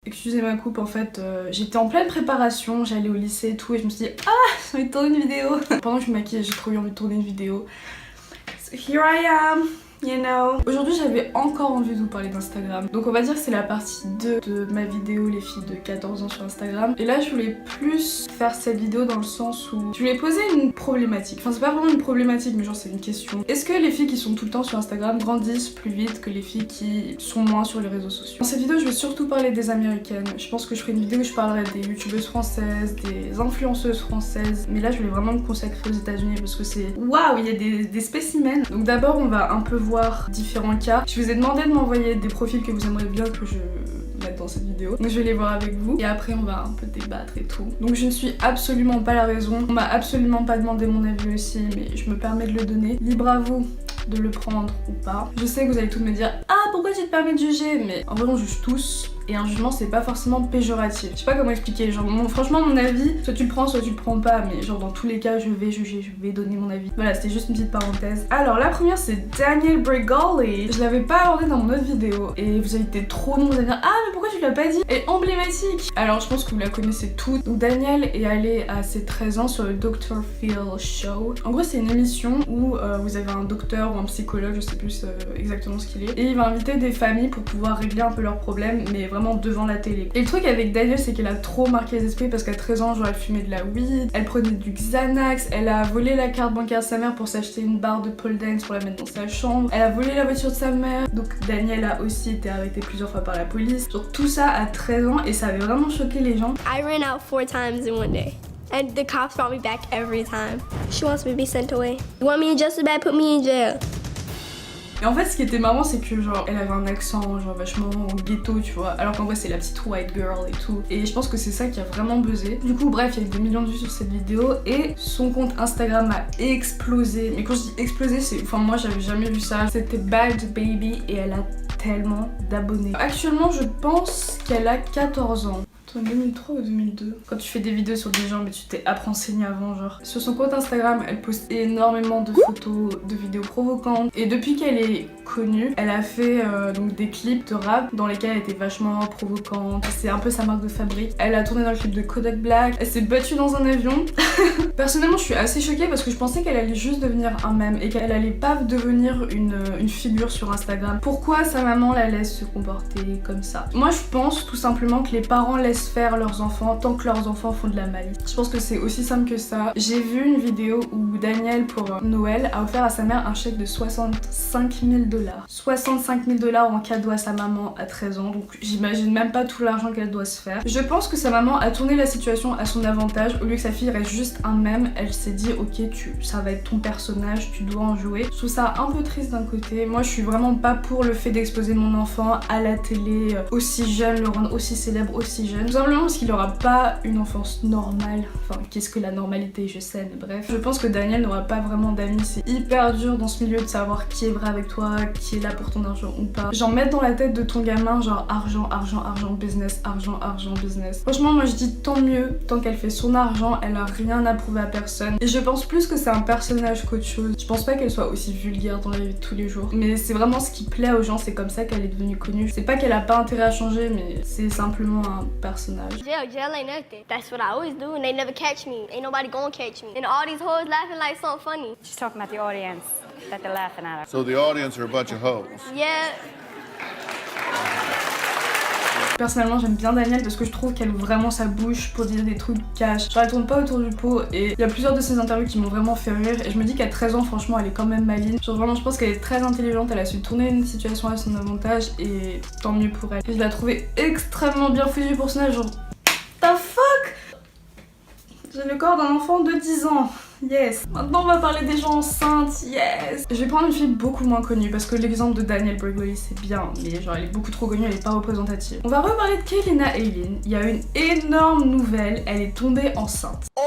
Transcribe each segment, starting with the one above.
Excusez ma coupe, en fait, j'étais en pleine préparation, j'allais au lycée et tout, et je me suis dit « Ah, j'ai envie de tourner une vidéo !» Pendant que je me maquillais, j'ai trop eu envie de tourner une vidéo. So here I am, you know. Aujourd'hui, j'avais encore envie de vous parler d'Instagram. Donc on va dire que c'est la partie 2 de ma vidéo les filles de 14 ans sur Instagram. Et là, je voulais plus faire cette vidéo dans le sens où je voulais poser une problématique. Enfin, c'est pas vraiment une problématique, mais genre c'est une question. Est-ce que les filles qui sont tout le temps sur Instagram grandissent plus vite que les filles qui sont moins sur les réseaux sociaux? Dans cette vidéo, je vais surtout parler des américaines. Je pense que je ferai une vidéo où je parlerai des youtubeuses françaises, des influenceuses françaises. Mais là, je voulais vraiment me consacrer aux États-Unis parce que c'est waouh, il y a des spécimens. Donc d'abord, on va un peu voir différents cas. Je vous ai demandé de m'envoyer des profils que vous aimeriez bien que je mette dans cette vidéo. Donc je vais les voir avec vous et après on va un peu débattre et tout. Donc je ne suis absolument pas la raison. On m'a absolument pas demandé mon avis aussi, mais je me permets de le donner. Libre à vous de le prendre ou pas. Je sais que vous allez tous me dire « Ah, pourquoi tu te permets de juger ?» Mais en vrai on juge tous. Et un jugement c'est pas forcément péjoratif. Je sais pas comment expliquer, genre franchement mon avis, soit tu le prends soit tu le prends pas, mais genre dans tous les cas je vais juger, je vais donner mon avis. Voilà, c'était juste une petite parenthèse. Alors la première c'est Danielle Bregoli. Je l'avais pas abordé dans mon autre vidéo et vous avez été trop nombreux à dire ah mais pourquoi tu l'as pas dit? Elle est emblématique. Alors je pense que vous la connaissez toutes. Donc Danielle est allée à ses 13 ans sur le Dr. Phil Show. En gros c'est une émission où vous avez un docteur ou un psychologue, je sais plus exactement ce qu'il est, et il va inviter des familles pour pouvoir régler un peu leurs problèmes, mais vraiment devant la télé. Et le truc avec Danielle c'est qu'elle a trop marqué les esprits parce qu'à 13 ans genre elle fumait de la weed, elle prenait du Xanax, elle a volé la carte bancaire de sa mère pour s'acheter une barre de pole dance pour la mettre dans sa chambre, elle a volé la voiture de sa mère, donc Danielle a aussi été arrêtée plusieurs fois par la police. Genre tout ça à 13 ans et ça avait vraiment choqué les gens. I ran out 4 times in one day. And the cops brought me back every time. She wants me to be sent away. You want me just as bad, put me in jail. Et en fait ce qui était marrant c'est que genre elle avait un accent genre vachement ghetto tu vois, alors qu'en vrai c'est la petite white girl et tout. Et je pense que c'est ça qui a vraiment buzzé. Du coup bref il y a eu des millions de vues sur cette vidéo et son compte Instagram a explosé. Mais quand je dis explosé c'est... Enfin moi j'avais jamais vu ça. C'était Bad Baby et elle a tellement d'abonnés. Actuellement je pense qu'elle a 14 ans. 2003 ou 2002. Quand tu fais des vidéos sur des gens mais tu t'es renseigné avant genre. Sur son compte Instagram elle poste énormément de photos, de vidéos provocantes et depuis qu'elle est connue elle a fait donc des clips de rap dans lesquels elle était vachement provocante. C'est un peu sa marque de fabrique. Elle a tourné dans le clip de Kodak Black, elle s'est battue dans un avion. Personnellement je suis assez choquée parce que je pensais qu'elle allait juste devenir un mème et qu'elle allait pas devenir une figure sur Instagram. Pourquoi sa maman la laisse se comporter comme ça? Moi je pense tout simplement que les parents laissent faire leurs enfants tant que leurs enfants font de la malice. Je pense que c'est aussi simple que ça. J'ai vu une vidéo où Danielle pour Noël a offert à sa mère un chèque de 65 000 $. 65 000 $ en cadeau à sa maman à 13 ans, donc j'imagine même pas tout l'argent qu'elle doit se faire. Je pense que sa maman a tourné la situation à son avantage. Au lieu que sa fille reste juste un mème, elle s'est dit ok ça va être ton personnage, tu dois en jouer. Je trouve ça un peu triste d'un côté. Moi je suis vraiment pas pour le fait d'exposer mon enfant à la télé aussi jeune, le rendre aussi célèbre aussi jeune. Tout simplement parce qu'il aura pas une enfance normale. Enfin, qu'est-ce que la normalité, je sais, mais bref. Je pense que Danielle n'aura pas vraiment d'amis. C'est hyper dur dans ce milieu de savoir qui est vrai avec toi, qui est là pour ton argent ou pas. Genre mettre dans la tête de ton gamin genre argent, argent, argent, business, argent, argent, business. Franchement, moi je dis tant mieux, tant qu'elle fait son argent, elle a rien à prouver à personne. Et je pense plus que c'est un personnage qu'autre chose. Je pense pas qu'elle soit aussi vulgaire dans la vie de tous les jours. Mais c'est vraiment ce qui plaît aux gens, c'est comme ça qu'elle est devenue connue. C'est pas qu'elle a pas intérêt à changer, mais c'est simplement un personnage. Jail ain't nothing. That's what I always do and they never catch me. Ain't nobody gonna catch me. And all these hoes laughing like something funny. She's talking about the audience, that they're laughing at her. So the audience are a bunch of hoes. Yeah. Personnellement j'aime bien Danielle parce que je trouve qu'elle ouvre vraiment sa bouche pour dire des trucs cash. Genre elle tourne pas autour du pot et il y a plusieurs de ses interviews qui m'ont vraiment fait rire et je me dis qu'à 13 ans franchement elle est quand même maligne. Genre vraiment je pense qu'elle est très intelligente, elle a su tourner une situation à son avantage et tant mieux pour elle. Et je l'ai trouvée extrêmement bien foutue pour ce genre the fuck. J'ai le corps d'un enfant de 10 ans. Yes. Maintenant on va parler des gens enceintes, yes. Je vais prendre une fille beaucoup moins connue parce que l'exemple de Danielle Bregoli c'est bien, mais genre elle est beaucoup trop connue, elle est pas représentative. On va reparler de Kaylina Eileen. Il y a une énorme nouvelle, elle est tombée enceinte. Oh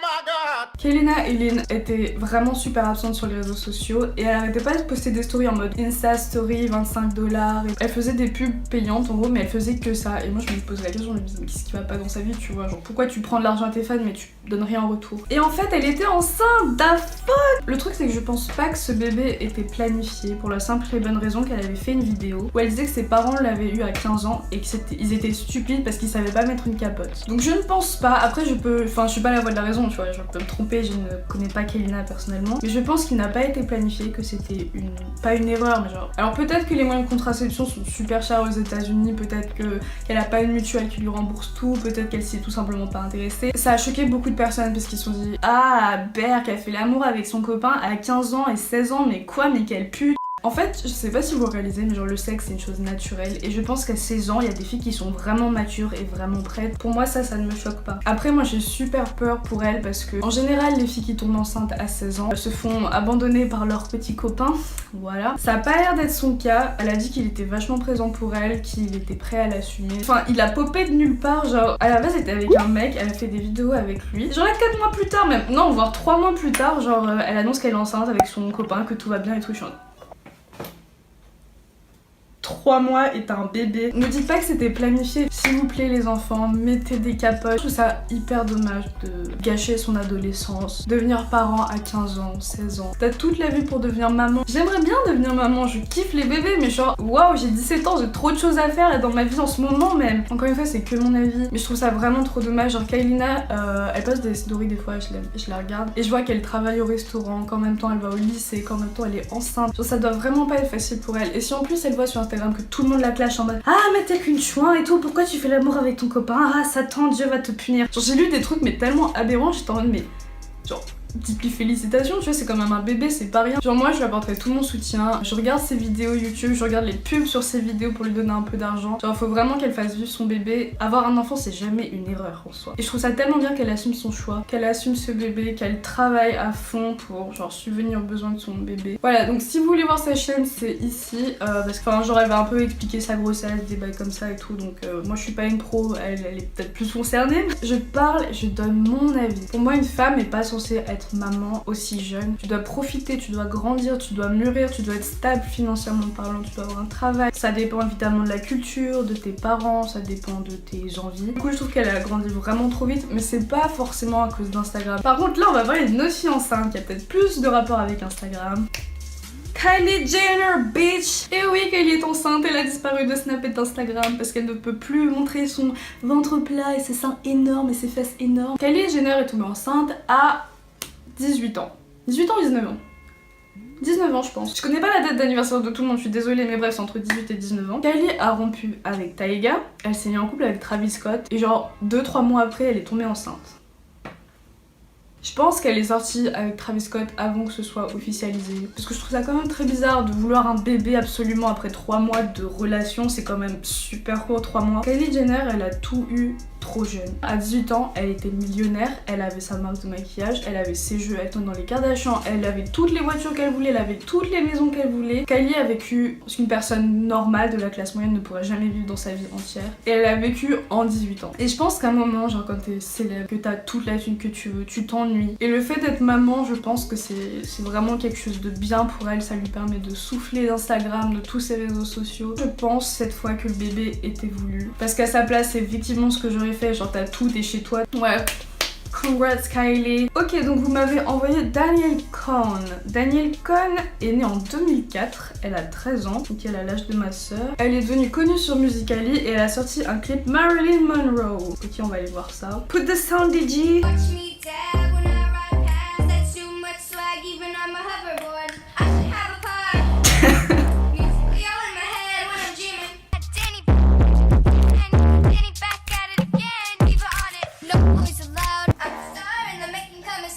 my god! Kaylina Eileen était vraiment super absente sur les réseaux sociaux et elle arrêtait pas de poster des stories en mode Insta Story 25$. Elle faisait des pubs payantes en gros, mais elle faisait que ça. Et moi je me posais la question, je me disais mais qu'est-ce qui va pas dans sa vie, tu vois, genre pourquoi tu prends de l'argent à tes fans mais tu donnes rien en retour. Et en fait elle était enceinte, da fuck. Le truc c'est que je pense pas que ce bébé était planifié pour la simple et bonne raison qu'elle avait fait une vidéo où elle disait que ses parents l'avaient eu à 15 ans et qu'ils étaient stupides parce qu'ils savaient pas mettre une capote. Donc je ne pense pas, après je suis pas la voix de la raison, tu vois, je peux me tromper, je ne connais pas Kaylina personnellement, mais je pense qu'il n'a pas été planifié, que c'était pas une erreur, mais genre. Alors peut-être que les moyens de contraception sont super chers aux États-Unis, peut-être qu'elle a pas une mutuelle qui lui rembourse tout, peut-être qu'elle s'y est tout simplement pas intéressée. Ça a choqué beaucoup de personnes parce qu'ils se sont dit ah Berk a fait l'amour avec son copain à 15 ans et 16 ans, mais quoi, mais quelle pute. En fait, je sais pas si vous réalisez, mais genre le sexe c'est une chose naturelle et je pense qu'à 16 ans, il y a des filles qui sont vraiment matures et vraiment prêtes. Pour moi, ça ne me choque pas. Après, moi j'ai super peur pour elle parce que en général, les filles qui tombent enceintes à 16 ans se font abandonner par leurs petits copains. Voilà. Ça a pas l'air d'être son cas. Elle a dit qu'il était vachement présent pour elle, qu'il était prêt à l'assumer. Enfin, il a popé de nulle part. Genre, à la base, elle était avec un mec, elle a fait des vidéos avec lui. Genre, 4 mois plus tard, même, non, voire 3 mois plus tard, genre, elle annonce qu'elle est enceinte avec son copain, que tout va bien et tout. Je suis en... 3 mois et t'as un bébé. Ne dites pas que c'était planifié. S'il vous plaît les enfants, mettez des capotes. Je trouve ça hyper dommage de gâcher son adolescence. Devenir parent à 15 ans, 16 ans. T'as toute la vie pour devenir maman. J'aimerais bien devenir maman, je kiffe les bébés, mais genre waouh, j'ai 17 ans, j'ai trop de choses à faire là dans ma vie en ce moment même. Encore une fois, c'est que mon avis, mais je trouve ça vraiment trop dommage. Genre Kaylina, elle poste des stories des fois, je la regarde et je vois qu'elle travaille au restaurant, qu'en même temps elle va au lycée, qu'en même temps elle est enceinte. Genre ça doit vraiment pas être facile pour elle. Et si en plus elle voit sur Instagram que tout le monde la clash en mode ah mais t'es qu'une chouin et tout, pourquoi tu fais l'amour avec ton copain, ah Satan, Dieu va te punir. Genre j'ai lu des trucs mais tellement aberrants, j'étais en mode mais genre dites-lui félicitations, tu vois, c'est quand même un bébé, c'est pas rien. Genre moi je lui apporterai tout mon soutien, je regarde ses vidéos YouTube, je regarde les pubs sur ses vidéos pour lui donner un peu d'argent. Genre faut vraiment qu'elle fasse vivre son bébé. Avoir un enfant c'est jamais une erreur en soi. Et je trouve ça tellement bien qu'elle assume son choix, qu'elle assume ce bébé, qu'elle travaille à fond pour genre subvenir aux besoins de son bébé. Voilà, donc si vous voulez voir sa chaîne c'est ici, parce que enfin genre elle va un peu expliquer sa grossesse, des bails comme ça et tout, donc moi je suis pas une pro, elle est peut-être plus concernée. Je parle, je donne mon avis. Pour moi une femme est pas censée être maman aussi jeune. Tu dois profiter, tu dois grandir, tu dois mûrir, tu dois être stable financièrement parlant, tu dois avoir un travail. Ça dépend évidemment de la culture, de tes parents, ça dépend de tes envies. Du coup je trouve qu'elle a grandi vraiment trop vite, mais c'est pas forcément à cause d'Instagram. Par contre là on va parler d'une autre fille enceinte qui a peut-être plus de rapport avec Instagram. Kylie Jenner, bitch! Et oui, Kylie est enceinte, elle a disparu de Snap et d'Instagram parce qu'elle ne peut plus montrer son ventre plat et ses seins énormes et ses fesses énormes. Kylie Jenner est tombée enceinte à 18 ans. 18 ans ou 19 ans? 19 ans je pense. Je connais pas la date d'anniversaire de tout le monde, je suis désolée, mais bref c'est entre 18 et 19 ans. Kylie a rompu avec Tyga, elle s'est mise en couple avec Travis Scott et genre 2-3 mois après elle est tombée enceinte. Je pense qu'elle est sortie avec Travis Scott avant que ce soit officialisé. Parce que je trouve ça quand même très bizarre de vouloir un bébé absolument après 3 mois de relation, c'est quand même super court 3 mois. Kylie Jenner elle a tout eu trop jeune. À 18 ans, elle était millionnaire, elle avait sa marque de maquillage, elle avait ses jeux, elle tournait dans les Kardashians, elle avait toutes les voitures qu'elle voulait, elle avait toutes les maisons qu'elle voulait. Kylie a vécu ce qu'une personne normale de la classe moyenne ne pourrait jamais vivre dans sa vie entière. Et elle a vécu en 18 ans. Et je pense qu'à un moment, genre quand t'es célèbre, que t'as toute la thune que tu veux, tu t'ennuies. Et le fait d'être maman, je pense que c'est vraiment quelque chose de bien pour elle, ça lui permet de souffler d'Instagram, de tous ses réseaux sociaux. Je pense cette fois que le bébé était voulu. Parce qu'à sa place, c'est effectivement ce que j'aurais fait, genre t'as tout, t'es chez toi. Ouais. Congrats Kylie. Ok, donc vous m'avez envoyé Danielle Cohn. Danielle Cohn est née en 2004, elle a 13 ans, donc elle a l'âge de ma soeur. Elle est devenue connue sur Musical.ly et elle a sorti un clip Marilyn Monroe. Ok, on va aller voir ça. Put the sound DJ.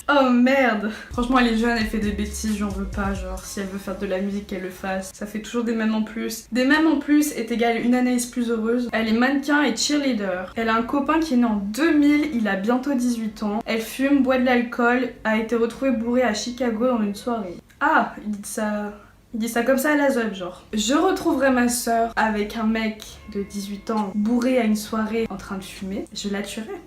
Oh merde! Franchement elle est jeune, elle fait des bêtises, j'en veux pas, genre si elle veut faire de la musique qu'elle le fasse. Ça fait toujours des mêmes en plus. Des mêmes en plus est égal une Anaïs plus heureuse. Elle est mannequin et cheerleader. Elle a un copain qui est né en 2000, il a bientôt 18 ans. Elle fume, boit de l'alcool, a été retrouvée bourrée à Chicago dans une soirée. Ah, il dit ça comme ça à la zeub genre. Je retrouverai ma soeur avec un mec de 18 ans bourré à une soirée en train de fumer. Je la tuerai.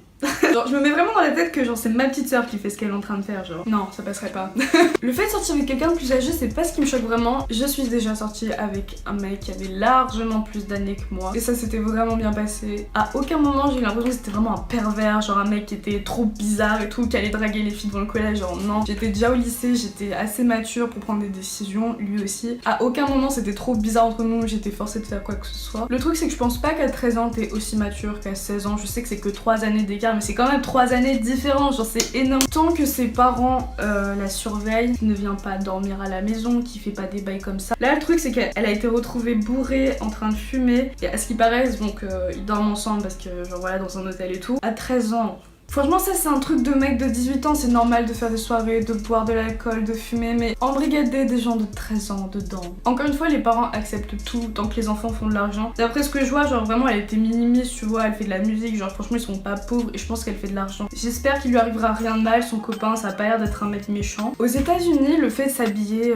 Genre, je me mets vraiment dans la tête que genre c'est ma petite sœur qui fait ce qu'elle est en train de faire, genre. Non, ça passerait pas. Le fait de sortir avec quelqu'un de plus âgé, c'est pas ce qui me choque vraiment. Je suis déjà sortie avec un mec qui avait largement plus d'années que moi. Et ça s'était vraiment bien passé. À aucun moment j'ai eu l'impression que c'était vraiment un pervers, genre un mec qui était trop bizarre et tout, qui allait draguer les filles devant le collège, genre non. J'étais déjà au lycée, j'étais assez mature pour prendre des décisions, lui aussi. À aucun moment c'était trop bizarre entre nous, j'étais forcée de faire quoi que ce soit. Le truc c'est que je pense pas qu'à 13 ans t'es aussi mature qu'à 16 ans. Je sais que c'est que 3 années d'écart, mais c'est quand même 3 années différentes, genre c'est énorme. Tant que ses parents la surveillent, qui ne vient pas dormir à la maison, qui fait pas des bails comme ça. Là le truc c'est qu'elle a été retrouvée bourrée en train de fumer, et à ce qui paraît donc ils dorment ensemble parce que genre voilà dans un hôtel et tout. À 13 ans. Franchement ça c'est un truc de mec de 18 ans, c'est normal de faire des soirées, de boire de l'alcool, de fumer, mais embrigader des gens de 13 ans dedans. Encore une fois les parents acceptent tout tant que les enfants font de l'argent. D'après ce que je vois, genre vraiment elle était minimise, tu vois, elle fait de la musique, genre franchement ils sont pas pauvres et je pense qu'elle fait de l'argent. J'espère qu'il lui arrivera rien de mal, son copain ça a pas l'air d'être un mec méchant. Aux États-Unis le fait de s'habiller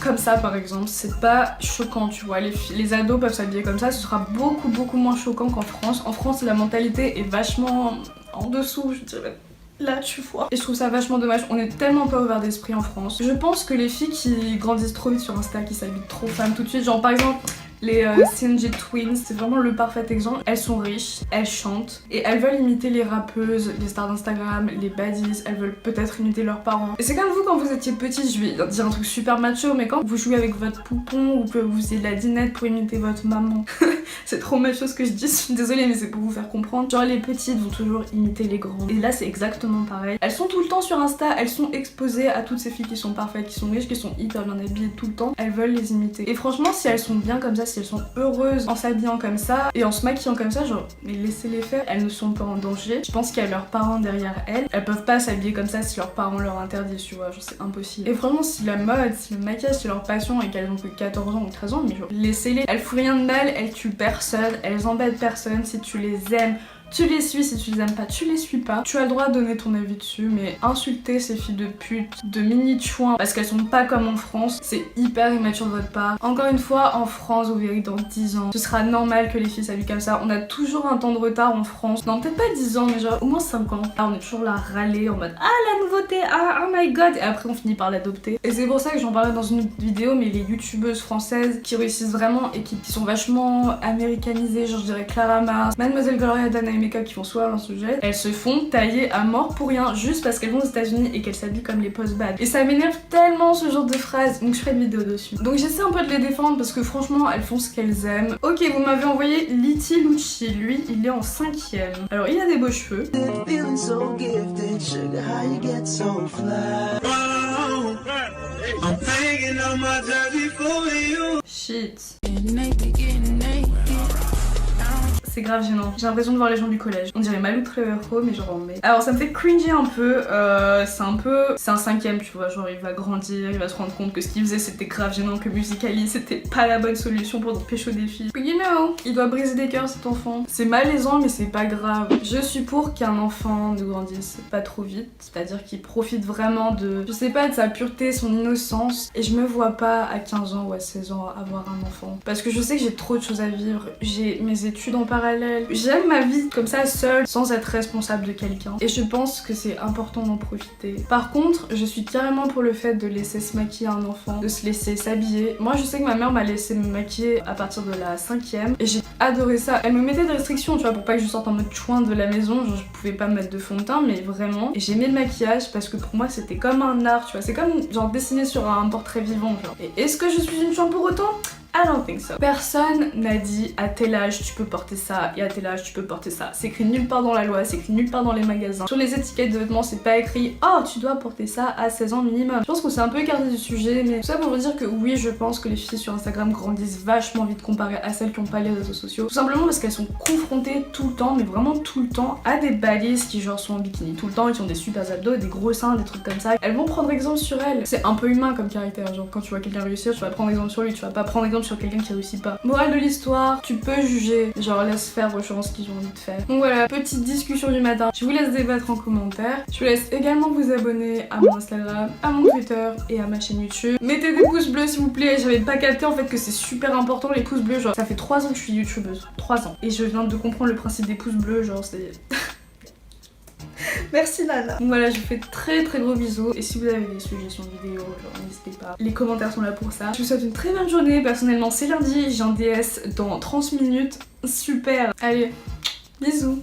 comme ça par exemple, c'est pas choquant, tu vois, les ados peuvent s'habiller comme ça, ce sera beaucoup moins choquant qu'en France. En France la mentalité est vachement en dessous, je dirais. Là, tu vois. Et je trouve ça vachement dommage. On est tellement pas ouvert d'esprit en France. Je pense que les filles qui grandissent trop vite sur Insta, qui s'habillent trop femmes tout de suite, genre par exemple les CNG Twins, c'est vraiment le parfait exemple. Elles sont riches, elles chantent et elles veulent imiter les rappeuses, les stars d'Instagram, les baddies, elles veulent peut-être imiter leurs parents. Et c'est comme vous quand vous étiez petite, je vais dire un truc super macho, mais quand vous jouez avec votre poupon ou que vous faisiez de la dinette pour imiter votre maman. C'est trop macho ce que je dis, je suis désolée mais c'est pour vous faire comprendre. Genre les petites vont toujours imiter les grandes. Et là c'est exactement pareil. Elles sont tout le temps sur Insta, elles sont exposées à toutes ces filles qui sont parfaites, qui sont riches, qui sont hyper bien habillées tout le temps. Elles veulent les imiter. Et franchement si elles sont bien comme ça, si elles sont heureuses en s'habillant comme ça et en se maquillant comme ça, genre mais laissez-les faire, elles ne sont pas en danger. Je pense qu'il y a leurs parents derrière elles. Elles peuvent pas s'habiller comme ça si leurs parents leur interdisent, tu vois, genre c'est impossible. Et vraiment si la mode, si le maquillage c'est leur passion et qu'elles ont que 14 ans ou 13 ans, mais genre laissez-les. Elles font rien de mal, elles tuent personne, elles embêtent personne. Si tu les aimes, tu les suis, si tu les aimes pas, tu les suis pas. Tu as le droit de donner ton avis dessus, mais insulter ces filles de pute, de mini-chouins, parce qu'elles sont pas comme en France, c'est hyper immature de votre part. Encore une fois, en France, vous verrez dans 10 ans, ce sera normal que les filles s'habillent comme ça. On a toujours un temps de retard en France. Non, peut-être pas 10 ans, mais genre au moins 5 ans. Là, on est toujours là à râler en mode ah la nouveauté, ah oh my god, et après on finit par l'adopter. Et c'est pour ça que j'en parlais dans une autre vidéo, mais les youtubeuses françaises qui réussissent vraiment et qui sont vachement américanisées, genre je dirais Clara Mars, Mademoiselle Gloria Danae Make-up qui font soit un sujet, elles se font tailler à mort pour rien juste parce qu'elles vont aux États-Unis et qu'elles s'habillent comme les post-bad. Et ça m'énerve tellement ce genre de phrases, donc je ferai une vidéo dessus. Donc j'essaie un peu de les défendre parce que franchement elles font ce qu'elles aiment. Ok, vous m'avez envoyé Liti Lucci, lui il est en 5ème. Alors il a des beaux cheveux. Shit. C'est grave gênant. J'ai l'impression de voir les gens du collège. On dirait Malou Trevorrow, mais genre en mai. Alors ça me fait cringer un peu. C'est un 5ème, tu vois. Genre il va grandir, il va se rendre compte que ce qu'il faisait c'était grave gênant, que Musical.ly c'était pas la bonne solution pour pécho des filles. But you know, il doit briser des cœurs cet enfant. C'est malaisant, mais c'est pas grave. Je suis pour qu'un enfant ne grandisse pas trop vite. C'est-à-dire qu'il profite vraiment de, je sais pas, de sa pureté, son innocence. Et je me vois pas à 15 ans ou à 16 ans avoir un enfant. Parce que je sais que j'ai trop de choses à vivre. J'ai mes études en parallèle. J'aime ma vie comme ça seule, sans être responsable de quelqu'un. Et je pense que c'est important d'en profiter. Par contre, je suis carrément pour le fait de laisser se maquiller un enfant, de se laisser s'habiller. Moi je sais que ma mère m'a laissé me maquiller à partir de la 5ème et j'ai adoré ça. Elle me mettait des restrictions, tu vois, pour pas que je sorte en mode chouin de la maison, genre je pouvais pas me mettre de fond de teint, mais vraiment. Et j'aimais le maquillage parce que pour moi c'était comme un art, tu vois, c'est comme genre dessiner sur un portrait vivant, genre. Et est-ce que je suis une chouin pour autant ? I don't think so. Personne n'a dit à tel âge tu peux porter ça et à tel âge tu peux porter ça. C'est écrit nulle part dans la loi, c'est écrit nulle part dans les magasins. Sur les étiquettes de vêtements, c'est pas écrit oh tu dois porter ça à 16 ans minimum. Je pense qu'on s'est un peu écarté du sujet, mais tout ça pour vous dire que oui, je pense que les filles sur Instagram grandissent vachement vite comparé à celles qui ont pas les réseaux sociaux. Tout simplement parce qu'elles sont confrontées tout le temps, mais vraiment tout le temps, à des balises qui genre sont en bikini tout le temps et qui ont des super abdos, des gros seins, des trucs comme ça. Elles vont prendre exemple sur elles. C'est un peu humain comme caractère, genre quand tu vois quelqu'un réussir, tu vas prendre exemple sur lui, tu vas pas prendre exemple sur quelqu'un qui réussit pas. Morale de l'histoire, tu peux juger, genre laisse faire aux gens ce qu'ils ont envie de faire. Donc voilà, petite discussion du matin. Je vous laisse débattre en commentaire. Je vous laisse également vous abonner à mon Instagram, à mon Twitter et à ma chaîne YouTube. Mettez des pouces bleus s'il vous plaît. J'avais pas capté en fait que c'est super important les pouces bleus. Genre ça fait 3 ans que je suis youtubeuse. 3 ans. Et je viens de comprendre le principe des pouces bleus, genre c'est... Merci Nana. Donc voilà, je vous fais très gros bisous. Et si vous avez des suggestions de vidéos, genre n'hésitez pas. Les commentaires sont là pour ça. Je vous souhaite une très bonne journée. Personnellement, c'est lundi. J'ai un DS dans 30 minutes. Super. Allez, bisous.